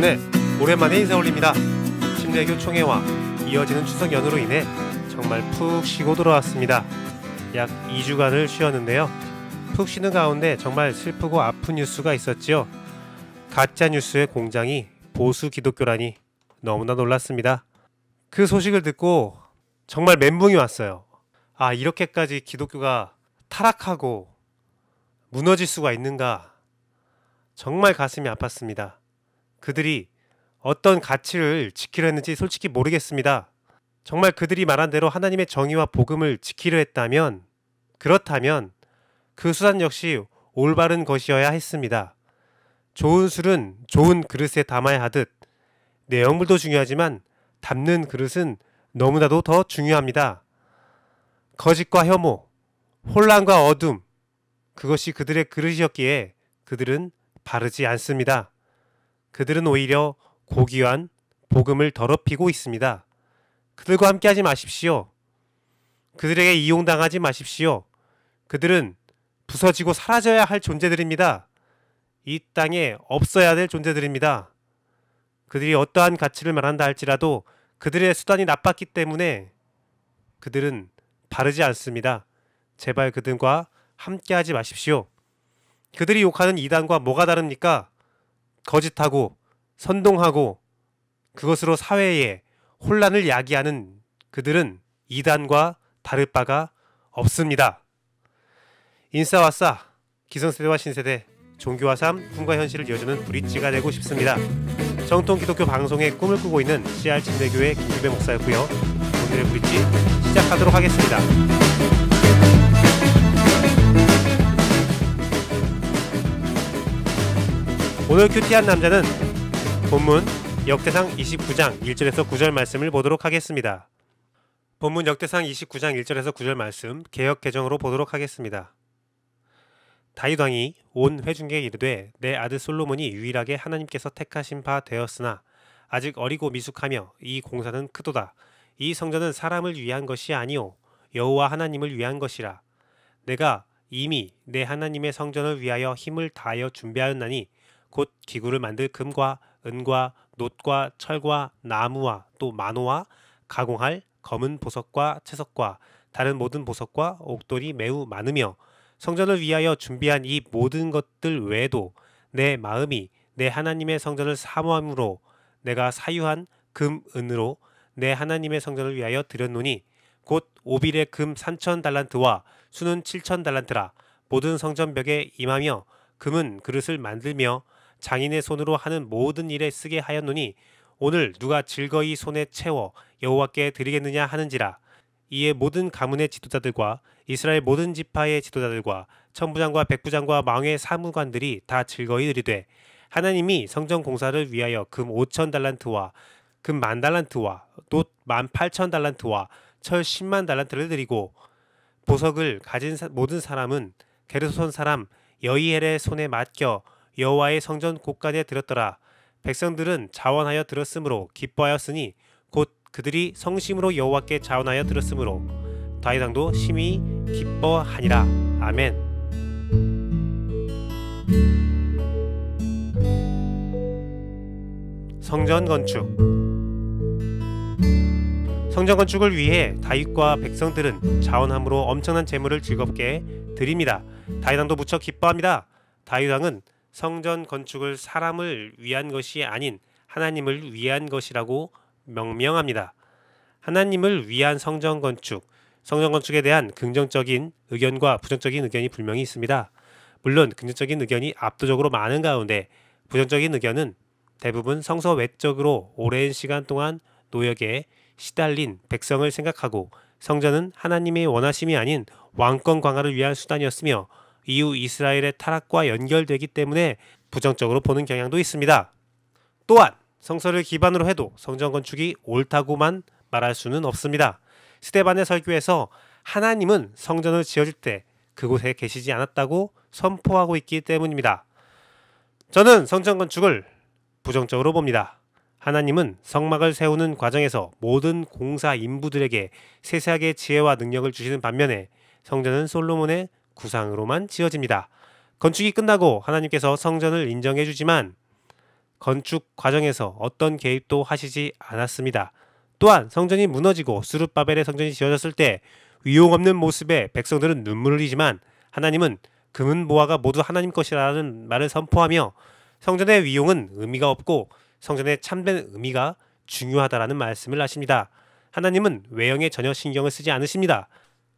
네, 오랜만에 인사 올립니다. 침례교 총회와 이어지는 추석 연휴로 인해 정말 푹 쉬고 돌아왔습니다. 약 2주간을 쉬었는데요. 푹 쉬는 가운데 정말 슬프고 아픈 뉴스가 있었지요. 가짜 뉴스의 공장이 보수 기독교라니 너무나 놀랐습니다. 그 소식을 듣고 정말 멘붕이 왔어요. 아, 이렇게까지 기독교가 타락하고 무너질 수가 있는가. 정말 가슴이 아팠습니다. 그들이 어떤 가치를 지키려 했는지 솔직히 모르겠습니다. 정말 그들이 말한 대로 하나님의 정의와 복음을 지키려 했다면, 그렇다면 그 수단 역시 올바른 것이어야 했습니다. 좋은 술은 좋은 그릇에 담아야 하듯 내용물도 중요하지만 담는 그릇은 너무나도 더 중요합니다. 거짓과 혐오, 혼란과 어둠, 그것이 그들의 그릇이었기에 그들은 바르지 않습니다. 그들은 오히려 고귀한 복음을 더럽히고 있습니다. 그들과 함께하지 마십시오. 그들에게 이용당하지 마십시오. 그들은 부서지고 사라져야 할 존재들입니다. 이 땅에 없어야 될 존재들입니다. 그들이 어떠한 가치를 말한다 할지라도 그들의 수단이 나빴기 때문에 그들은 바르지 않습니다. 제발 그들과 함께하지 마십시오. 그들이 욕하는 이단과 뭐가 다릅니까? 거짓하고 선동하고 그것으로 사회에 혼란을 야기하는 그들은 이단과 다를 바가 없습니다. 인싸와싸, 기성세대와 신세대, 종교와 삶, 꿈과 현실을 이어주는 브릿지가 되고 싶습니다. 정통 기독교 방송의 꿈을 꾸고 있는 CR 침례교회 김규배 목사였고요. 오늘의 브릿지 시작하도록 하겠습니다. 오늘 큐티한 남자는 본문 역대상 29장 1절에서 9절 말씀을 보도록 하겠습니다. 본문 역대상 29장 1절에서 9절 말씀 개역 개정으로 보도록 하겠습니다. 다윗 왕이 온 회중에게 이르되 내 아들 솔로몬이 유일하게 하나님께서 택하신 바 되었으나 아직 어리고 미숙하며 이 공사는 크도다. 이 성전은 사람을 위한 것이 아니오 여호와 하나님을 위한 것이라. 내가 이미 내 하나님의 성전을 위하여 힘을 다하여 준비하였나니 곧 기구를 만들 금과 은과 놋과 철과 나무와 또 만호와 가공할 검은 보석과 채석과 다른 모든 보석과 옥돌이 매우 많으며 성전을 위하여 준비한 이 모든 것들 외에도 내 마음이 내 하나님의 성전을 사모함으로 내가 사유한 금, 은으로 내 하나님의 성전을 위하여 드렸노니 곧 오빌의 금 3,000달란트와 수는 7,000달란트라. 모든 성전벽에 임하며 금은 그릇을 만들며 장인의 손으로 하는 모든 일에 쓰게 하였노니 오늘 누가 즐거이 손에 채워 여호와께 드리겠느냐 하는지라. 이에 모든 가문의 지도자들과 이스라엘 모든 지파의 지도자들과 천부장과 백부장과 망의 사무관들이 다 즐거이 드리되 하나님이 성전 공사를 위하여 금 5,000달란트와 금 10,000달란트와 놋 18,000달란트와 철 100,000달란트를 드리고 보석을 가진 모든 사람은 게르손 사람 여이엘의 손에 맡겨 여호와의 성전 곳간에 들었더라. 백성들은 자원하여 들었으므로 기뻐하였으니 곧 그들이 성심으로 여호와께 자원하여 들었으므로 다윗 왕도 심히 기뻐하니라. 아멘. 성전 건축. 성전 건축을 위해 다윗과 백성들은 자원함으로 엄청난 재물을 즐겁게 드립니다. 다윗 왕도 무척 기뻐합니다. 다윗 왕은 성전 건축을 사람을 위한 것이 아닌 하나님을 위한 것이라고 명명합니다. 하나님을 위한 성전 건축에 대한 긍정적인 의견과 부정적인 의견이 분명히 있습니다. 물론 긍정적인 의견이 압도적으로 많은 가운데 부정적인 의견은 대부분 성서 외적으로 오랜 시간 동안 노역에 시달린 백성을 생각하고 성전은 하나님의 원하심이 아닌 왕권 강화를 위한 수단이었으며 이후 이스라엘의 타락과 연결되기 때문에 부정적으로 보는 경향도 있습니다. 또한 성서를 기반으로 해도 성전 건축이 옳다고만 말할 수는 없습니다. 스데반의 설교에서 하나님은 성전을 지어줄 때 그곳에 계시지 않았다고 선포하고 있기 때문입니다. 저는 성전 건축을 부정적으로 봅니다. 하나님은 성막을 세우는 과정에서 모든 공사 인부들에게 세세하게 지혜와 능력을 주시는 반면에 성전은 솔로몬의 구상으로만 지어집니다. 건축이 끝나고 하나님께서 성전을 인정해 주지만 건축 과정에서 어떤 개입도 하시지 않았습니다. 또한 성전이 무너지고 스룹바벨의 성전이 지어졌을 때 위용 없는 모습에 백성들은 눈물을 흘리지만 하나님은 금은 보화가 모두 하나님 것이라는 말을 선포하며 성전의 위용은 의미가 없고 성전의 참된 의미가 중요하다라는 말씀을 하십니다. 하나님은 외형에 전혀 신경을 쓰지 않으십니다.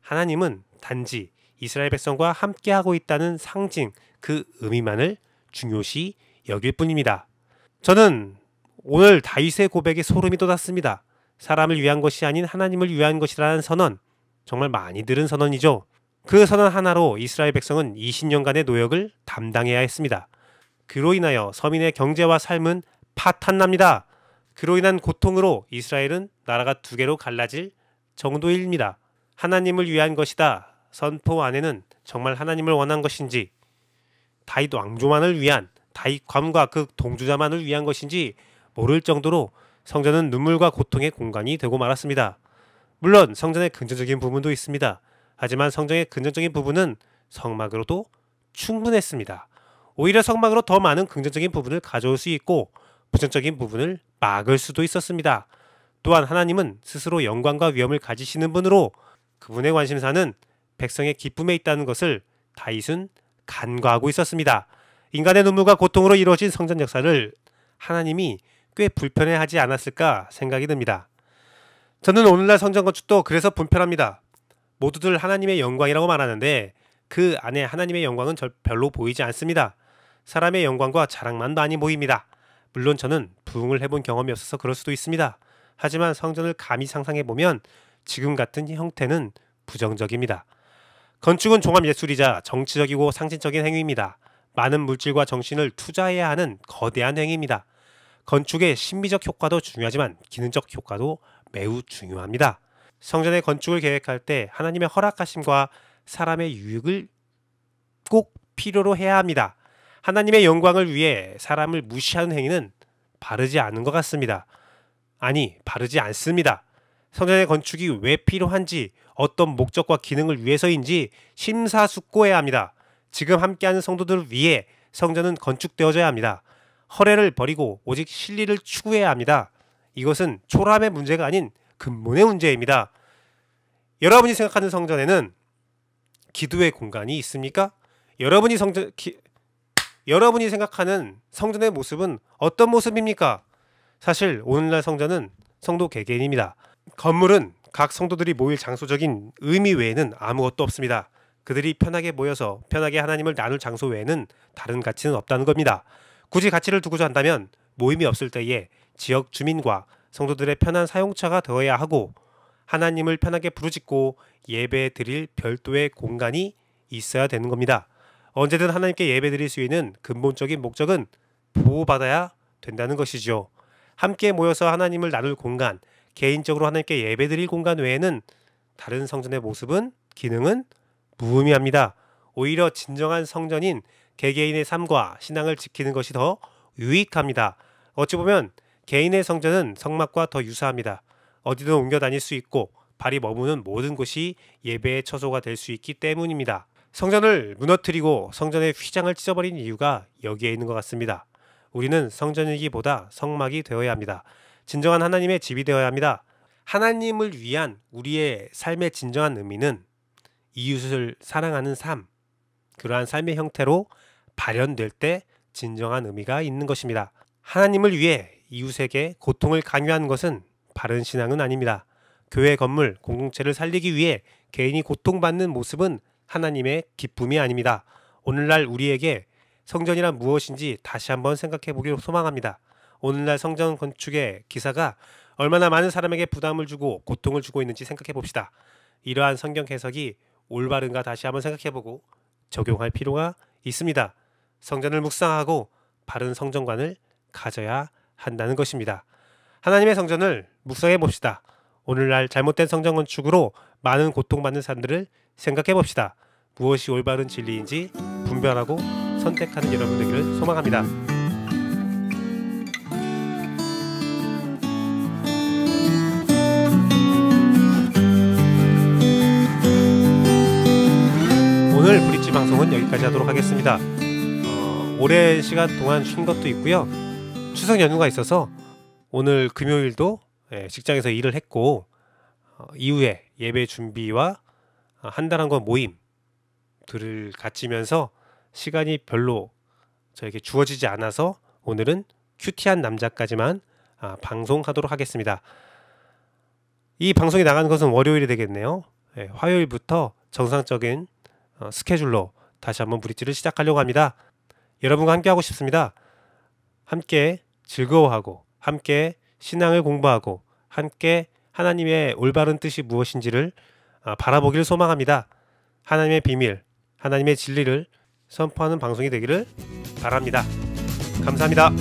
하나님은 단지 이스라엘 백성과 함께하고 있다는 상징, 그 의미만을 중요시 여길 뿐입니다. 저는 오늘 다윗의 고백에 소름이 돋았습니다. 사람을 위한 것이 아닌 하나님을 위한 것이라는 선언, 정말 많이 들은 선언이죠. 그 선언 하나로 이스라엘 백성은 20년간의 노역을 담당해야 했습니다. 그로 인하여 서민의 경제와 삶은 파탄납니다. 그로 인한 고통으로 이스라엘은 나라가 두 개로 갈라질 정도입니다. 하나님을 위한 것이다 선포 안에는 정말 하나님을 원한 것인지, 다윗 왕조만을 위한, 다윗 관과 그 동주자만을 위한 것인지 모를 정도로 성전은 눈물과 고통의 공간이 되고 말았습니다. 물론 성전의 긍정적인 부분도 있습니다. 하지만 성전의 긍정적인 부분은 성막으로도 충분했습니다. 오히려 성막으로 더 많은 긍정적인 부분을 가져올 수 있고 부정적인 부분을 막을 수도 있었습니다. 또한 하나님은 스스로 영광과 위엄을 가지시는 분으로 그분의 관심사는 백성의 기쁨에 있다는 것을 다윗은 간과하고 있었습니다. 인간의 눈물과 고통으로 이루어진 성전 역사를 하나님이 꽤 불편해하지 않았을까 생각이 듭니다. 저는 오늘날 성전 건축도 그래서 불편합니다. 모두들 하나님의 영광이라고 말하는데 그 안에 하나님의 영광은 별로 보이지 않습니다. 사람의 영광과 자랑만 많이 보입니다. 물론 저는 부흥을 해본 경험이 없어서 그럴 수도 있습니다. 하지만 성전을 감히 상상해보면 지금 같은 형태는 부정적입니다. 건축은 종합예술이자 정치적이고 상징적인 행위입니다. 많은 물질과 정신을 투자해야 하는 거대한 행위입니다. 건축의 심미적 효과도 중요하지만 기능적 효과도 매우 중요합니다. 성전의 건축을 계획할 때 하나님의 허락하심과 사람의 유익을 꼭 필요로 해야 합니다. 하나님의 영광을 위해 사람을 무시하는 행위는 바르지 않은 것 같습니다. 아니, 바르지 않습니다. 성전의 건축이 왜 필요한지, 어떤 목적과 기능을 위해서인지 심사숙고해야 합니다. 지금 함께하는 성도들을 위해 성전은 건축되어져야 합니다. 허례를 버리고 오직 실리를 추구해야 합니다. 이것은 초라함의 문제가 아닌 근본의 문제입니다. 여러분이 생각하는 성전에는 기도의 공간이 있습니까? 여러분이 생각하는 성전의 모습은 어떤 모습입니까? 사실 오늘날 성전은 성도 개개인입니다. 건물은 각 성도들이 모일 장소적인 의미 외에는 아무것도 없습니다. 그들이 편하게 모여서 편하게 하나님을 나눌 장소 외에는 다른 가치는 없다는 겁니다. 굳이 가치를 두고자 한다면 모임이 없을 때에 지역 주민과 성도들의 편한 사용처가 되어야 하고 하나님을 편하게 부르짖고 예배 드릴 별도의 공간이 있어야 되는 겁니다. 언제든 하나님께 예배 드릴 수 있는 근본적인 목적은 보호받아야 된다는 것이죠. 함께 모여서 하나님을 나눌 공간, 개인적으로 하나님께 예배 드릴 공간 외에는 다른 성전의 모습은, 기능은 무의미합니다. 오히려 진정한 성전인 개개인의 삶과 신앙을 지키는 것이 더 유익합니다. 어찌 보면 개인의 성전은 성막과 더 유사합니다. 어디든 옮겨 다닐 수 있고 발이 머무는 모든 곳이 예배의 처소가 될 수 있기 때문입니다. 성전을 무너뜨리고 성전의 휘장을 찢어버린 이유가 여기에 있는 것 같습니다. 우리는 성전이기보다 성막이 되어야 합니다. 진정한 하나님의 집이 되어야 합니다. 하나님을 위한 우리의 삶의 진정한 의미는 이웃을 사랑하는 삶, 그러한 삶의 형태로 발현될 때 진정한 의미가 있는 것입니다. 하나님을 위해 이웃에게 고통을 강요하는 것은 바른 신앙은 아닙니다. 교회 건물, 공동체를 살리기 위해 개인이 고통받는 모습은 하나님의 기쁨이 아닙니다. 오늘날 우리에게 성전이란 무엇인지 다시 한번 생각해 보기를 소망합니다. 오늘날 성전 건축의 기사가 얼마나 많은 사람에게 부담을 주고 고통을 주고 있는지 생각해 봅시다. 이러한 성경 해석이 올바른가 다시 한번 생각해 보고 적용할 필요가 있습니다. 성전을 묵상하고 바른 성전관을 가져야 한다는 것입니다. 하나님의 성전을 묵상해 봅시다. 오늘날 잘못된 성전 건축으로 많은 고통받는 사람들을 생각해 봅시다. 무엇이 올바른 진리인지 분별하고 선택하는 여러분 되기를 소망합니다. 오늘 브릿지 방송은 여기까지 하도록 하겠습니다. 오랜 시간 동안 쉰 것도 있고요. 추석 연휴가 있어서 오늘 금요일도 직장에서 일을 했고, 이후에 예배 준비와 한 달 한 권 모임들을 갖추면서 시간이 별로 저에게 주어지지 않아서 오늘은 큐티한 남자까지만 방송하도록 하겠습니다. 이 방송이 나가는 것은 월요일이 되겠네요. 화요일부터 정상적인 스케줄로 다시 한번 브릿지를 시작하려고 합니다. 여러분과 함께 하고 싶습니다. 함께 즐거워하고 함께 신앙을 공부하고 함께 하나님의 올바른 뜻이 무엇인지를 바라보기를 소망합니다. 하나님의 비밀, 하나님의 진리를 선포하는 방송이 되기를 바랍니다. 감사합니다.